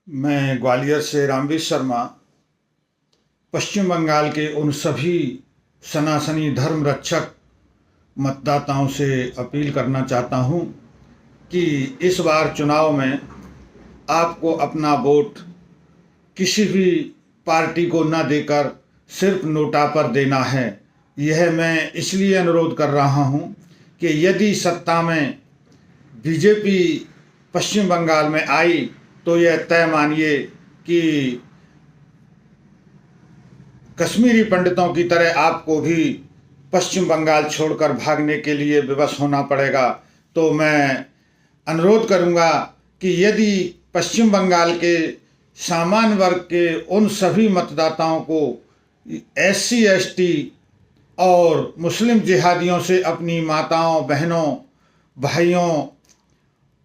मैं ग्वालियर से रामवीर शर्मा पश्चिम बंगाल के उन सभी सनातनी धर्म रक्षक मतदाताओं से अपील करना चाहता हूं कि इस बार चुनाव में आपको अपना वोट किसी भी पार्टी को न देकर सिर्फ नोटा पर देना है। यह मैं इसलिए अनुरोध कर रहा हूं कि यदि सत्ता में बीजेपी पश्चिम बंगाल में आई तो यह तय मानिए कि कश्मीरी पंडितों की तरह आपको भी पश्चिम बंगाल छोड़कर भागने के लिए विवश होना पड़ेगा। तो मैं अनुरोध करूंगा कि यदि पश्चिम बंगाल के सामान्य वर्ग के उन सभी मतदाताओं को SC ST और मुस्लिम जिहादियों से अपनी माताओं, बहनों, भाइयों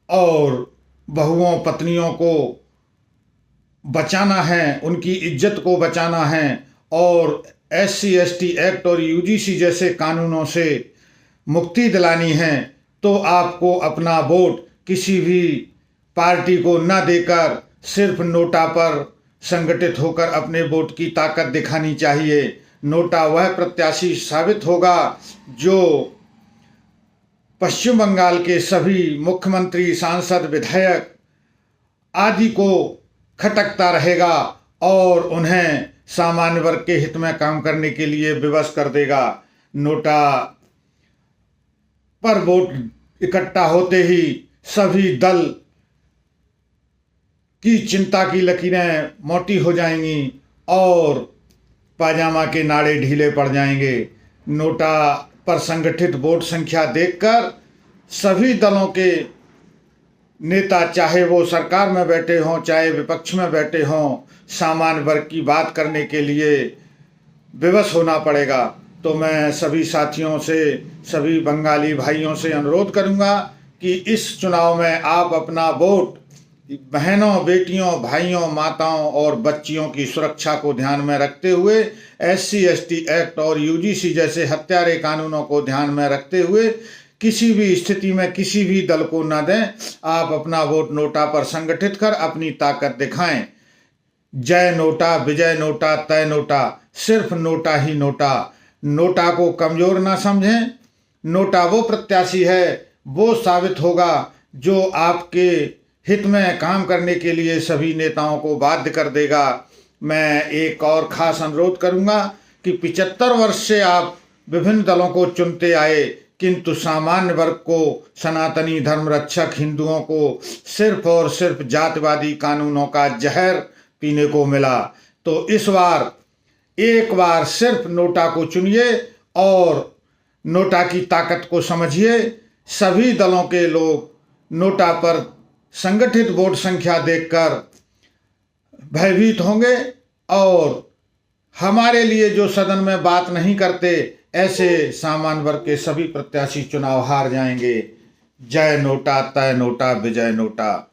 और बहुओं, पत्नियों को बचाना है, उनकी इज्जत को बचाना है और SC ST एक्ट और UGC जैसे कानूनों से मुक्ति दिलानी है, तो आपको अपना वोट किसी भी पार्टी को न देकर सिर्फ नोटा पर संगठित होकर अपने वोट की ताकत दिखानी चाहिए। नोटा वह प्रत्याशी साबित होगा जो पश्चिम बंगाल के सभी मुख्यमंत्री, सांसद, विधायक आदि को खटकता रहेगा और उन्हें सामान्य वर्ग के हित में काम करने के लिए विवश कर देगा। नोटा पर वोट इकट्ठा होते ही सभी दल की चिंता की लकीरें मोटी हो जाएंगी और पाजामा के नाड़े ढीले पड़ जाएंगे। नोटा पर संगठित वोट संख्या देखकर सभी दलों के नेता, चाहे वो सरकार में बैठे हों चाहे विपक्ष में बैठे हों, सामान्य वर्ग की बात करने के लिए विवश होना पड़ेगा। तो मैं सभी साथियों से, सभी बंगाली भाइयों से अनुरोध करूंगा कि इस चुनाव में आप अपना वोट बहनों, बेटियों, भाइयों, माताओं और बच्चियों की सुरक्षा को ध्यान में रखते हुए, SC ST एक्ट और UGC जैसे हत्यारे कानूनों को ध्यान में रखते हुए किसी भी स्थिति में किसी भी दल को न दें। आप अपना वोट नोटा पर संगठित कर अपनी ताकत दिखाएं। जय नोटा, विजय नोटा, तय नोटा, सिर्फ नोटा ही नोटा। नोटा को कमजोर ना समझें। नोटा वो प्रत्याशी है, वो साबित होगा जो आपके हित में काम करने के लिए सभी नेताओं को बाध्य कर देगा। मैं एक और खास अनुरोध करूंगा कि 75 वर्ष से आप विभिन्न दलों को चुनते आए, किंतु सामान्य वर्ग को, सनातनी धर्म रक्षक हिंदुओं को सिर्फ और सिर्फ जातिवादी कानूनों का जहर पीने को मिला। तो इस बार एक बार सिर्फ नोटा को चुनिए और नोटा की ताकत को समझिए। सभी दलों के लोग नोटा पर संगठित वोट संख्या देखकर भयभीत होंगे और हमारे लिए जो सदन में बात नहीं करते, ऐसे सामान्य वर्ग के सभी प्रत्याशी चुनाव हार जाएंगे। जय नोटा, तय नोटा, विजय नोटा।